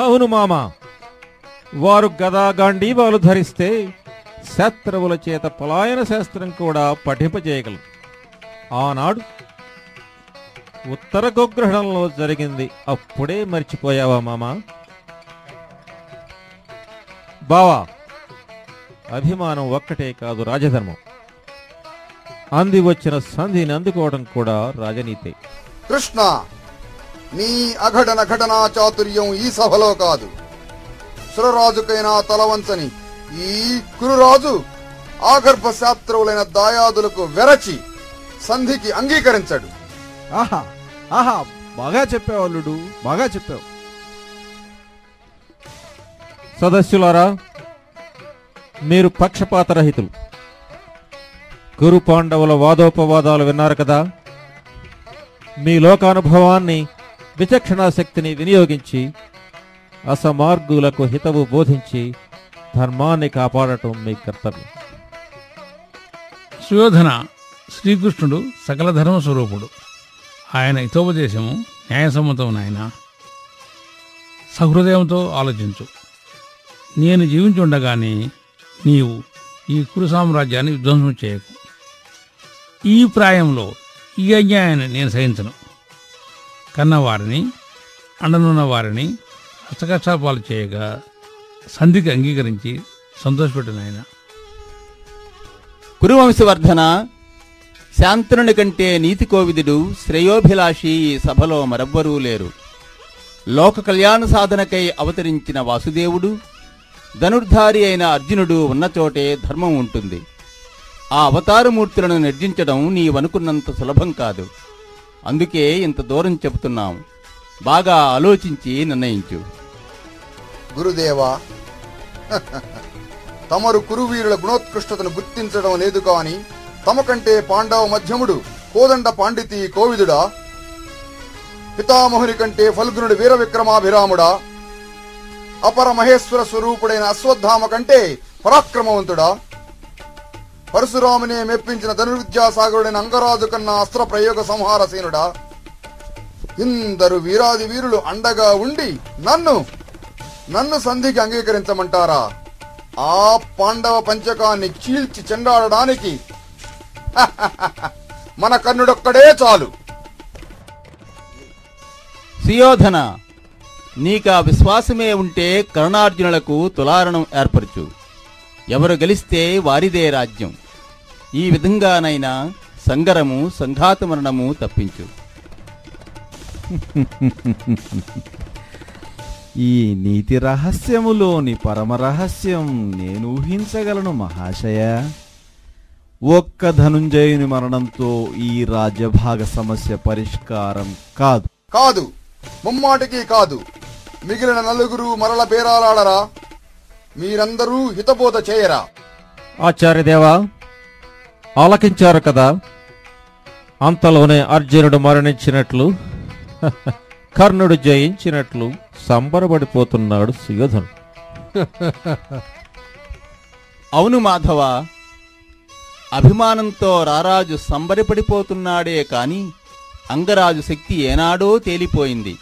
అవును మామ, వారు గదాగాంధీవాలు ధరిస్తే శత్రువుల చేత పలాయన శాస్త్రం కూడా పఠింపజేయగలరు. ఆనాడు ఉత్తర గోగ్రహణంలో జరిగింది అప్పుడే మర్చిపోయావా మామా? బావా, అభిమానం ఒక్కటే కాదు రాజధర్మం. అంది వచ్చిన సంధిని అందుకోవడం కూడా రాజనీతే. కృష్ణ, నీ అఘటన ఘటనా చాతుర్యం ఈ సభలో కాదు. సురరాజుకైనా తలవంచని ఈ కురురాజు ఆగర్భ శాస్త్రవులైన దాయాదులకు వెరచి సంధికి అంగీకరించాడు. ఆహా ఆహా, బాగా చెప్పావు అల్లుడు, బాగా చెప్పావు. సదస్యులారా, మీరు పక్షపాతరహితులు. కురు పాండవుల వాదోపవాదాలు విన్నారు కదా. మీ లోకానుభవాన్ని, విచక్షణా శక్తిని వినియోగించి అసమార్గులకు హితవు బోధించి ధర్మాన్ని కాపాడటం మీ కర్తవ్యం. సుయోధన, శ్రీకృష్ణుడు సకల ధర్మ స్వరూపుడు. ఆయన హితోపదేశము న్యాయసమ్మతం. నాయన, సహృదయంతో ఆలోచించు. నేను జీవించుండగానే నీవు ఈ కురు సామ్రాజ్యాన్ని విధ్వంసం చేయకు. ఈ ప్రాయంలో ఈ అన్యాయాన్ని నేను సహించను. కన్నవారిని, అండనున్న వారిని హస్తకష్టాపాలు చేయగా సంధికి అంగీకరించి సంతోషపెట్టు నాయన. కురువంశవర్ధన, శాంతనుని కంటే నీతి కోవిదుడు, శ్రేయోభిలాషి ఈ సభలో మరెవ్వరూ లేరు. లోక కళ్యాణ సాధనకై అవతరించిన వాసుదేవుడు, ధనుర్ధారి అయిన అర్జునుడు ఉన్నచోటే ధర్మం ఉంటుంది. ఆ అవతారమూర్తులను నిర్జించడం నీవనుకున్నంత సులభం కాదు. అందుకే ఇంత దూరం చెబుతున్నాం. బాగా ఆలోచించి నిర్ణయించు. గురుదేవా, తమరు కురువీరుల గుణోత్కృష్టతను గుర్తించడం లేదు కాని తమ కంటే పాండవ మధ్యముడు కోదండ పాండితి కోవిదుడా? పితామహుని కంటే ఫల్గునుడు వీర విక్రమాభిరాముడా? అపర మహేశ్వర స్వరూపుడైన అశ్వత్థామ కంటే పరాక్రమవంతుడా? పరశురామునే మెప్పించిన ధనుర్విద్యాసాగరుడైన అంగరాజు కన్నా అస్త్ర ప్రయోగ సంహారసేనుడా? ఇందరు వీరాది వీరులు అండగా ఉండి నన్ను సంధికి అంగీకరించమంటారా? ఆ పాండవ పంచకాన్ని చీల్చి చెండాడడానికి మన కర్ణుడొక్కడే చాలు. సుయోధన, నీకా విశ్వాసమే ఉంటే కర్ణార్జునులకు తులారణం ఏర్పరచు. ఎవరు గెలిస్తే వారిదే రాజ్యం. ఈ విధంగానైనా సంగరము, సంఘాత మరణము తప్పించు. ఈ నీతి రహస్యములోని పరమరహస్యం నేను ఊహించగలను మహాశయ. ఒక్క ధనుంజయుని మరణంతో ఈ రాజ్యభాగ సమస్య పరిష్కారం కాదు. ముమ్మాటికి కాదు. మిగిలిన నలుగురు మరల బేరాలాడరా? మీరందరూ హితబోధ చేయరా? ఆచార్యదేవా, ఆలకించారు కదా. అంతలోనే అర్జునుడు మరణించినట్లు, కర్ణుడు జయించినట్లు సంబరపడిపోతున్నాడు సుయోధనుడు. అవును మాధవ, అభిమానంతో రారాజు సంబరపడిపోతున్నాడే కాని అంగరాజు శక్తి ఏనాడో తేలిపోయింది.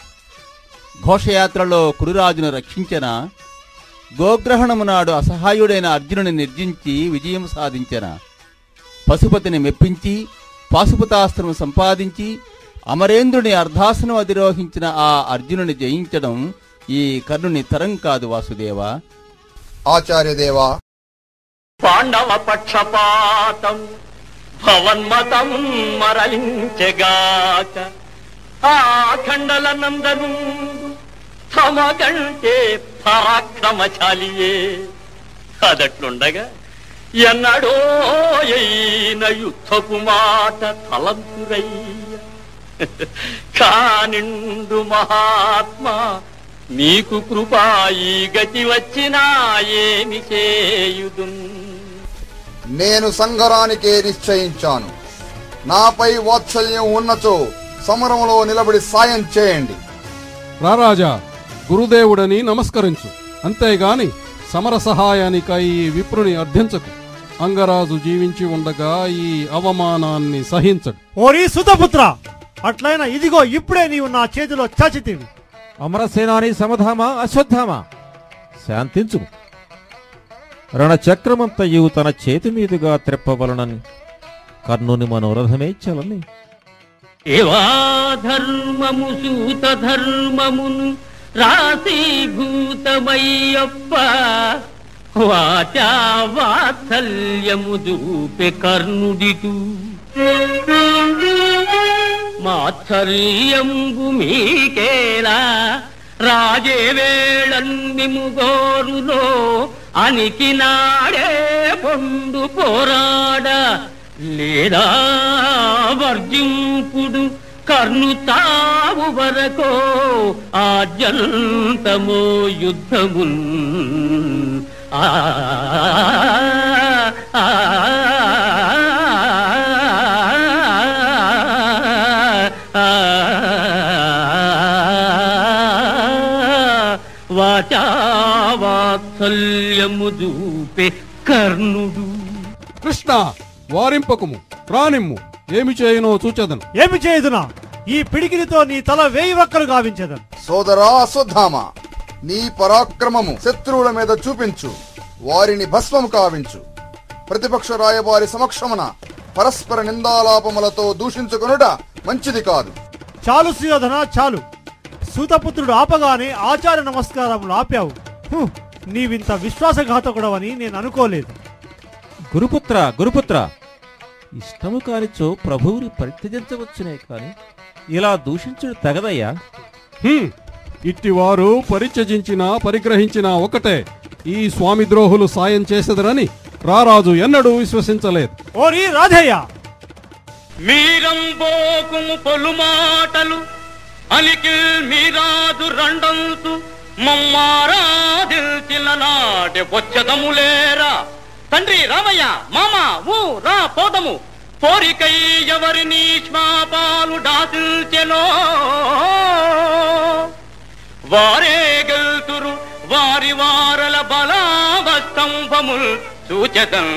ఘోషయాత్రలో కురురాజును రక్షించిన, గోగ్రహణము నాడు అసహాయుడైన అర్జునుని నిర్జించి విజయం సాధించిన, పశుపతిని మెప్పించి పాశుపతాస్త్రము సంపాదించి అమరేంద్రుని అర్ధాసనం అధిరోహించిన ఆ అర్జునుని జయించడం ఈ కర్ణుని తరం కాదు వాసుదేవా. ఆచార్యదేవా, పాండవ పక్షపాతం భవన్మతం మరలించెగాక ఆ ఖండల నందను తమ కంటే పరాక్రమశాలియే. అదట్లుండగా ఎన్నడో అయిన యుద్ధపు మాట తలంతురయ్య. కానిండు మహాత్మా, నీకు కృపా ఈ గతి వచ్చినా ఏమి చేయుదు? నేను సంగరానికే నిశ్చయించాను. నాపై వాత్సల్యం ఉన్నచో సమరంలో నిలబడి సాయం చేయండి. రారాజా, గురుదేవుడని నమస్కరించు. అంతేగాని సమర సహాయానికై విప్రుని అర్థించకు. అంగరాజు జీవించి ఉండగా ఈ అవమానాన్ని సహించడు. ఓరి సుతపుత్ర, అట్లయినా ఇదిగో ఇప్పుడే నీవు నా చేతిలో చాచితివి. అమరసేనాని సమధామా అశ్వత్థామా శాంతించు. రణచక్రమంతయు తన చేతి మీదుగా త్రెప్పవలనని కర్ణుని మనోరథమే చలని. ఏవా ధర్మము సూత ధర్మమును రాశీభూతమయ్యప్ప వాచా వాత్సల్యము దూపె కర్ణుడిటు మాత్సర్యంబు మీకేలా రాజే వేళన్నిముగోరులో అనికి నాడే పొండు పోరాడ లేదా వర్జింపుడు కర్ణు తావు వరకో ఆద్యంతమో యుద్ధమున్ వాచా వాత్సల్యము దూపే కర్ణుడు. కృష్ణ, వారింపకము, రానిమ్ము. ఏమి చేయనో చూచెదను. ఏమి చేయుదునా? ఈ పిడికిలితో నీ తల 1000 వక్కలు గావించదను. సోదరా అశ్వత్థామ, నీ పరాక్రమము శత్రువుల మీద చూపించు, వారిని భస్మము కావించు. ప్రతిపక్ష రాయబారి సమక్షమున పరస్పర నిందాలాపములతో దూషించుకొనుట మంచిది కాదు. చాలు సుయోధన, చాలు. సూతపుత్రుడు ఆపగానే ఆచార్య నమస్కారములు ఆపావు. నీవింత విశ్వాసఘాతకుడవని నేను అనుకోలేదు. గురుపుత్ర, గురుపుత్ర, ఇష్టము కానిచో ప్రభువుని పరిత్యజించవచ్చునే కాని ఇలా దూషించుడు తగదయ్యా. ఇట్టివారు పరిత్యజించినా పరిగ్రహించినా ఒకటే. ఈ స్వామి ద్రోహులు సాయం చేసేదరని రారాజు ఎన్నడూ విశ్వసించలేదు. ఓరి రాధయ్య, మీరంబోకుము పొలుమాటలు అలికిల్ మీరాదు రండంతు మమ్మారాదిల్చిన నాటి బొచ్చదములేరా. తండ్రి రామయ్య, మామ ఊ రా పోదము. పోరికై ఎవరిని శ్మాపాలు డాసిల్చెనో వారే గెల్తురు, వారి వారల బలావస్తంభముల్ సూచతం.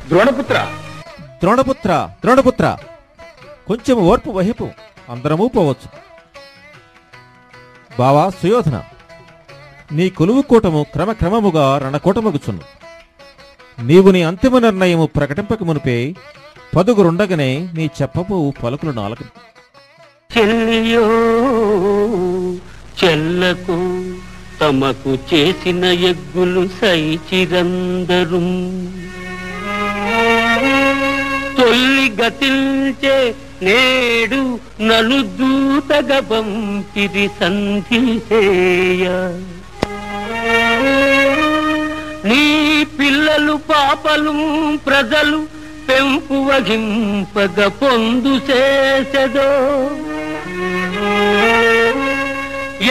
ద్రోణపుత్ర, ద్రోణపుత్ర, ద్రోణపుత్ర, కొంచెం ఓర్పు వహిపు, అందరమూ పోవచ్చు. బావా సుయోధన, నీ కొలువు కూటము క్రమక్రమముగా రణకూటమగుచును. నీవు నీ అంతిమ నిర్ణయము ప్రకటింపక మునిపే 10 నీ చెప్పబోవు పలుకులు 4. చెల్లియో చెల్లకు తమకు చేసిన ఎగ్గులు సైచిరందరు తొల్లి గతిల్చే నేడు నలు దూతగా పంపిరి సంధిసేయ. నీ పిల్లలు పాపలు ప్రజలు పెంపు వహింపగ పొందు చేసెదో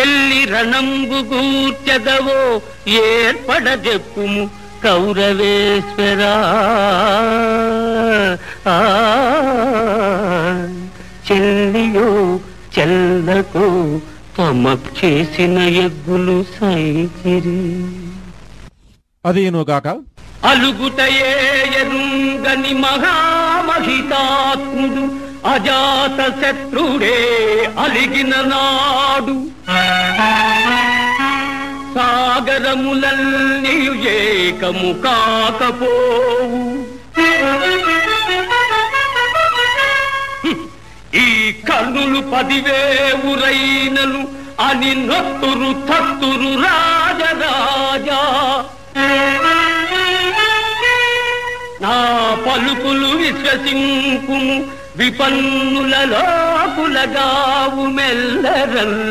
ఎల్లి రణంబు గూర్చెదవో ఏర్పడజెప్పుము కౌరవేశ్వరా. చెల్లియో చెల్లకు తమకు చేసిన ఎగ్గులు సైచిరి. అదేనుగాక అలుగుటయే ఎరుంగని మహామహితాత్ముడు అజాత శత్రుడే అలిగిన నాడు సాగరములన్నీ ఏకము కాకపోవు. ఈ కర్ణులు 10,000 అని నొత్తురు తత్తురు రాజరాజా. నా పలుకులు విశ్వసింపుము విపన్నులలో కులగావు మెల్లరల్.